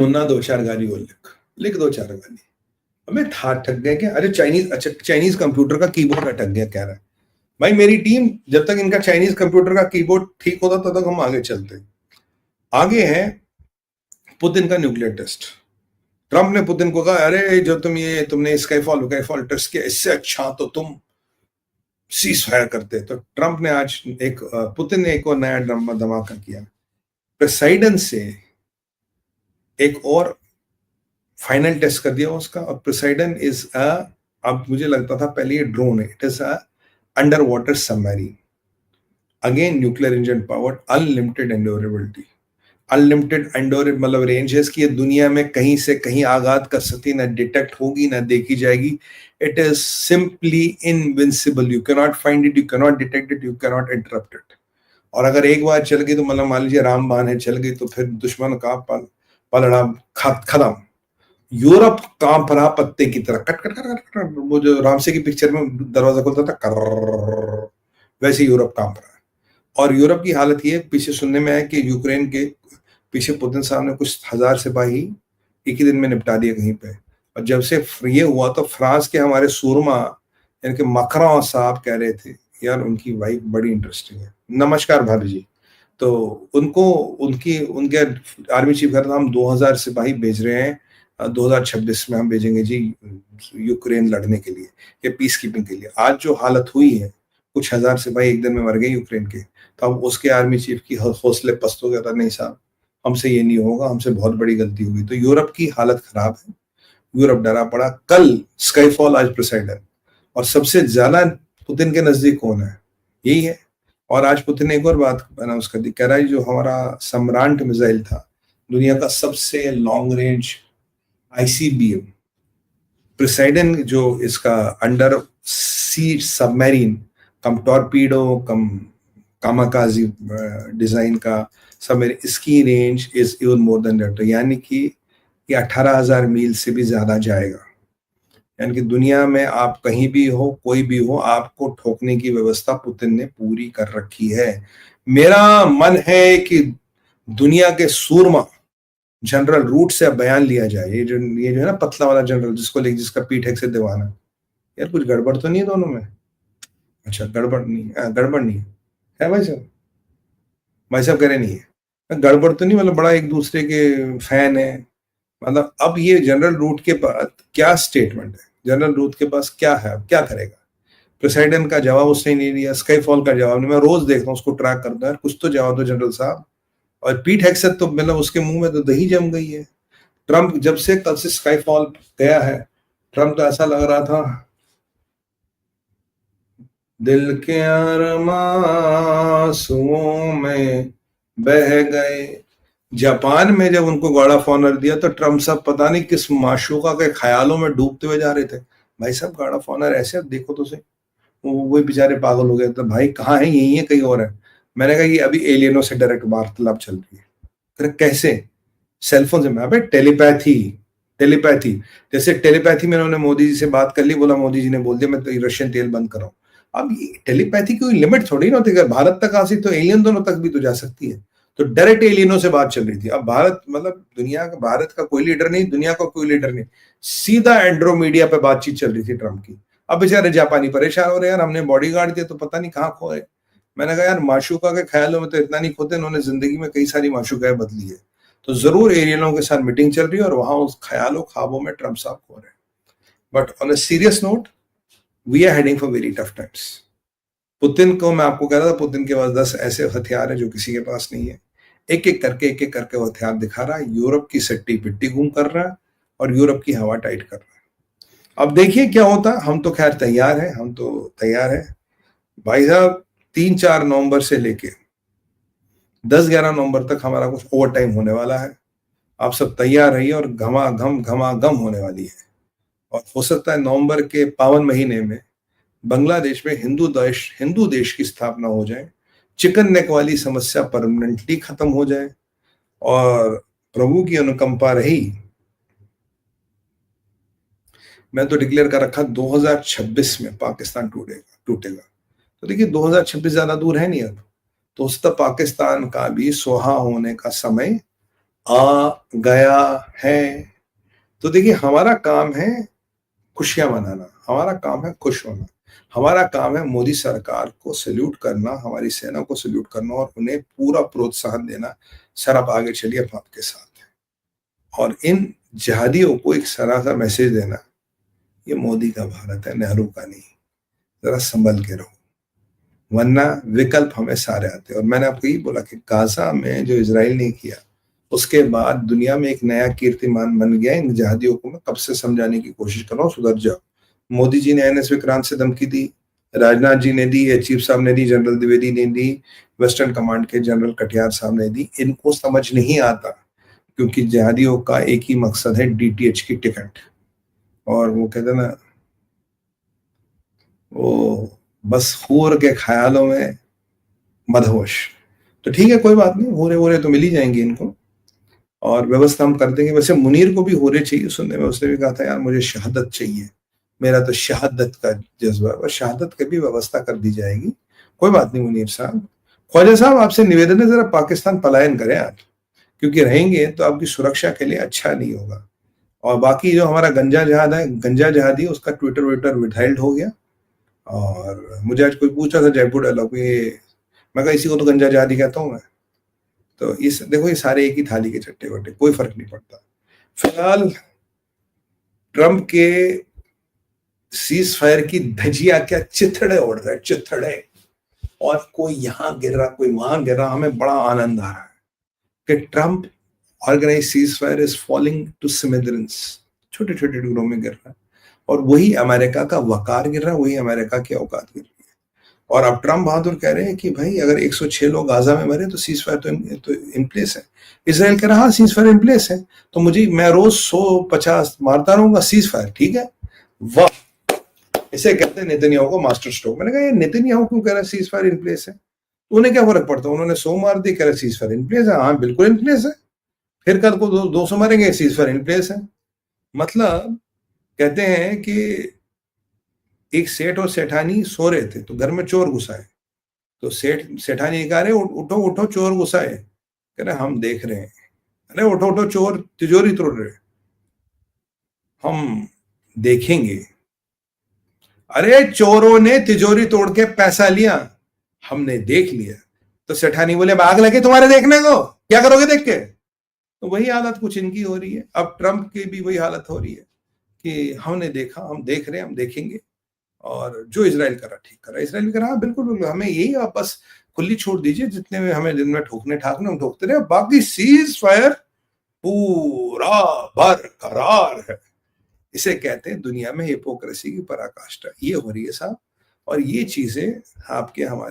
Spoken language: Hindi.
मुन्ना दो चार गाली और लिख दो चार गाली। हमें था ठग गए क्या? अरे चाइनीज, अच्छा चाइनीज कंप्यूटर का कीबोर्ड अटक गया कह रहा है भाई। मेरी टीम जब तक इनका चाइनीज कंप्यूटर का कीबोर्ड ठीक होता तब तक हम आगे चलते। आगे है पुतिन का न्यूक्लियर टेस्ट। ट्रंप ने पुतिन को कहा अरे जो तुमने स्काईफॉल टेस्ट किया, इससे अच्छा तो तुम सीज फायर करते। तो ट्रंप ने आज पुतिन ने एक और नया धमाका किया। प्रेसाइडन से एक और फाइनल टेस्ट कर दिया उसका। और प्रेसाइडन इज अब मुझे लगता था पहले ये ड्रोन है, it is a under water submarine, again nuclear engine powered, unlimited endurability. Unlimited endure मतलब रेंज है इसकी, दुनिया में कहीं से कहीं आघात कर सकती, ना डिटेक्ट होगी ना देखी जाएगी। It is simply invincible, you cannot find it, you cannot detect it, you cannot interrupt it. और अगर एक बार चल गई तो मतलब मान लीजिए रामबाण है, चल गई तो फिर दुश्मन का पलड़ा खत्म। यूरोप कांप रहा पत्ते की तरह, cut cut cut cut cut. वो जो रामसे की पिक्चर में दरवाजा खुलता था कर, वैसे यूरोप कांप रहा है। और यूरोप की हालत ये, पीछे सुनने में है कि यूक्रेन के पीछे पुतिन साहब ने कुछ 1000 सिपाही एक ही दिन में निपटा दिए कहीं पे। और जब से ये हुआ तो फ्रांस के हमारे सूरमा यानी कि मकरां साहब कह रहे थे यार उनकी वाइफ बड़ी इंटरेस्टिंग है। नमस्कार भाभी जी। तो उनको उनके आर्मी चीफ कह रहा था हम 2000 सिपाही भेज रहे हैं, 2026 में हम भेजेंगे जी यूक्रेन लड़ने के लिए या पीस कीपिंग के लिए। आज जो हालत हुई है, कुछ 1000 सिपाही एक दिन में मर गए यूक्रेन के। तो अब उसके आर्मी चीफ की हौसले पस्त हो गया था, नहीं साहब हमसे ये नहीं होगा, हमसे बहुत बड़ी गलती हुई। तो यूरोप की हालत खराब है, यूरोप डरा पड़ा। कल स्काईफॉल, आज प्रेसाइडन। और सबसे ज्यादा पुतिन के नजदीक कौन है? यही है। और आज पुतिन ने एक और बात अनाउंस कर दी, कह रहा है जो हमारा सम्रांट मिसाइल था, दुनिया का सबसे लॉन्ग रेंज आईसीबीएम, प्रेसाइडन जो इसका अंडर सी सबमरीन, कम टॉर्पीडो कम कामाकाजी डिजाइन का सबमरीन, इसकी range is even more than that. यानी कि ये 18,000 मील से भी ज्यादा जाएगा। यानी कि दुनिया में आप कहीं भी हो, कोई भी हो, आपको ठोकने की व्यवस्था पुतिन ने पूरी कर रखी है। मेरा मन है कि दुनिया के सूरमा जनरल रूट से बयान लिया जाए। ये जो है ना पतला वाला जनरल जिसका पीठ है से दीवाना, यार कुछ गड़बड़ तो नहीं है दोनों में? अच्छा गड़बड़ नहीं है, गड़बड़ नहीं है भाई साहब? भाई साहब कह रहे नहीं है गड़बड़ तो नहीं, मतलब बड़ा एक दूसरे के फैन है। मतलब अब ये जनरल रूट के पास क्या स्टेटमेंट है, जनरल रूट के पास क्या है, अब क्या करेगा? प्रेसिडेंट का जवाब उसने नहीं दिया, स्काईफॉल का जवाब नहीं। मैं रोज देखता हूँ उसको, ट्रैक करता है, कुछ तो जवाब दो जनरल साहब। और पीट हेक्सेट तो मतलब उसके मुंह में तो दही जम गई है। ट्रंप जब से कल से स्काईफॉल गया है, ट्रंप तो ऐसा लग रहा था दिल के आरमां में बह गए। जापान में जब उनको गॉड ऑफ ऑनर दिया तो ट्रंप साहब पता नहीं किस माशूका के ख्यालों में डूबते हुए जा रहे थे। भाई साहब गॉड ऑफ ऑनर ऐसे देखो तो सही। वो बेचारे पागल हो गए, तो भाई कहाँ है, यही है कहीं और है? मैंने कहा ये अभी एलियनों से डायरेक्ट वार्तालाप चल रही है। कैसे? सेलफोन से? मैं टेलीपैथी, टेलीपैथी जैसे टेलीपैथी में उन्होंने मोदी जी से बात कर ली, बोला मोदी जी ने बोल दिया मैं तो रशियन तेल बंद कर रहा हूँ। अब टेलीपैथी की कोई लिमिट थोड़ी ना होती, अगर भारत तक आ सकती तो एलियन दोनों तक भी तो जा सकती है। तो डायरेक्ट एलियनों से बात चल रही थी। अब भारत मतलब दुनिया का, भारत का कोई लीडर नहीं, दुनिया का कोई लीडर नहीं, सीधा एंड्रोमीडिया पे बातचीत चल रही थी ट्रंप की। अब बेचारे जापानी परेशान हो रहे यार, हमने बॉडीगार्ड दिया तो पता नहीं कहाँ खोए। मैंने कहा यार माशूका के ख्यालों में तो इतना नहीं खोते, उन्होंने जिंदगी में कई सारी माशूकाएं बदली है। तो जरूर एलियनों के साथ मीटिंग चल रही है और वहां उस ख्यालों ख्वाबों में ट्रंप साहब खो रहे हैं। But on a serious note, we are heading for very tough times. Putin को मैं आपको कह रहा था, पुतिन के पास 10 ऐसे हथियार है जो किसी के पास नहीं है। एक एक करके वो हथियार दिखा रहा है, यूरोप की सट्टी पिट्टी घूम कर रहा है और यूरोप की हवा टाइट कर रहा है। अब देखिए क्या होता है। हम तो खैर तैयार हैं, हम तो तैयार हैं भाई साहब। 3-4 नवंबर से लेके 10-11 नवंबर तक हमारा कुछ ओवर टाइम होने वाला है। आप सब तैयार रहिए और घमाघम होने वाली है। और हो सकता है नवंबर के पावन महीने में बांग्लादेश में हिंदू देश की स्थापना हो जाए, चिकन नेक वाली समस्या परमानेंटली खत्म हो जाए और प्रभु की अनुकंपा रही। मैं तो डिक्लेयर कर रखा 2026 में पाकिस्तान टूटेगा। तो देखिए 2026 ज्यादा दूर है नहीं अब। तो उस तक पाकिस्तान का भी सुहा होने का समय आ गया है। तो देखिए, हमारा काम है खुशियां मनाना, हमारा काम है खुश होना, हमारा काम है मोदी सरकार को सैल्यूट करना, हमारी सेना को सैल्यूट करना और उन्हें पूरा प्रोत्साहन देना, सर आप आगे चलिए, हम आपके साथ हैं। और इन जिहादियों को एक सरा सा मैसेज देना, ये मोदी का भारत है, नेहरू का नहीं, जरा संभल के रहो, वरना विकल्प हमें सारे आते हैं। और मैंने आपको यही बोला कि गाजा में जो इसराइल ने किया, उसके बाद दुनिया में एक नया कीर्तिमान बन गया। इन जिहादियों को मैं कब से समझाने की कोशिश कर रहा हूँ, सुधर जाओ। मोदी जी ने एनएस विक्रांत से धमकी दी, राजनाथ जी ने दी, एयर चीफ साहब ने दी, जनरल द्विवेदी ने दी, वेस्टर्न कमांड के जनरल कटियार साहब ने दी। इनको समझ नहीं आता, क्योंकि जिहादियों का एक ही मकसद है, डीटीएच की टिकट। और वो कहते ना, वो बस हूर के ख्यालों में मदहोश। तो ठीक है, कोई बात नहीं, होरे होरे तो मिल ही जाएंगे इनको, और व्यवस्था हम कर देंगे। वैसे मुनीर को भी होरे चाहिए सुनने में, उसने भी कहा था यार मुझे शहादत चाहिए, मेरा तो शहादत का जज्बा, और शहादत की भी व्यवस्था कर दी जाएगी। कोई बात नहीं मुनीर साहब। ख्वाजा साहब, आपसे निवेदन है, जरा पाकिस्तान पलायन करें आप, क्योंकि रहेंगे तो आपकी सुरक्षा के लिए अच्छा नहीं होगा। और बाकी जो हमारा गंजा जहाद है, गंजा जहादी, उसका ट्विटर विटर विथहेल्ड हो गया। और मुझे आज कोई पूछा था जयपुर डायलॉग में, मैं कहा इसी को तो गंजा जहादी कहता हूँ मैं। तो इस देखो, ये सारे एक ही थाली के चट्टे बट्टे, कोई फर्क नहीं पड़ता। फिलहाल ट्रंप के सीज फायर की धजिया क्या चिथड़े उड़ रहे, चिथड़े, और कोई यहां गिर रहा, कोई वहां गिर रहा। हमें बड़ा आनंद आ रहा है कि Trump organise ceasefire is falling to smithereens, छोटे छोटे टुकड़ों में गिर रहा है। और वही अमेरिका का वकार गिर रहा है, वही अमेरिका की औकात गिर रही है। और अब ट्रंप बहादुर कह रहे हैं कि भाई अगर 106 लोग गाजा में मरे तो सीज फायर तो इन प्लेस है। इसराइल कह रहा सीज फायर इन प्लेस है, तो मैं रोज 150 मारता रहूंगा, सीज फायर ठीक है। वाह, इसे कहते हैं नेतन्याहू को मास्टर स्ट्रोक। मैंने कहा ये नेतन्याहू क्यों कह रहा है सीज फायर इन प्लेस है, तो उन्हें क्या फर्क पड़ता है, उन्होंने 100 मार दी, कह रहे सीज फायर इन प्लेस है। हाँ बिल्कुल इन प्लेस है, फिर कल को 200 मारेंगे, सीज फायर इन प्लेस है। मतलब कहते हैं कि एक सेठ और सेठानी सो रहे थे, तो घर में चोर घुसा है। तो सेठानी कह रहे उठो उठो चोर घुसा है, कह रहे हम देख रहे हैं। अरे उठो उठो चोर तिजोरी तोड़ रहे, हम देखेंगे। अरे चोरों ने तिजोरी तोड़ के पैसा लिया, हमने देख लिया। तो सेठानी बोले आग लगे तुम्हारे देखने को, क्या करोगे देख के। तो वही हालत कुछ इनकी हो रही है, अब ट्रंप की भी वही हालत हो रही है कि हमने देखा, हम देख रहे हैं, हम देखेंगे। और जो इसराइल कर रहा ठीक कर रहा, इसराइल भी कर रहा, बिल्कुल बिल्कुल, हमें यही आप बस खुली छोड़ दीजिए, जितने में हमें दिन में ठोकने ठाकने हम ठोकते रहे, बाकी सीज फायर पूरा बरकरार है। इसे कहते हैं दुनिया में हिपोक्रेसी की पराकाष्ठा, ये हो रही है साहब। और ये चीजें आपके हमारे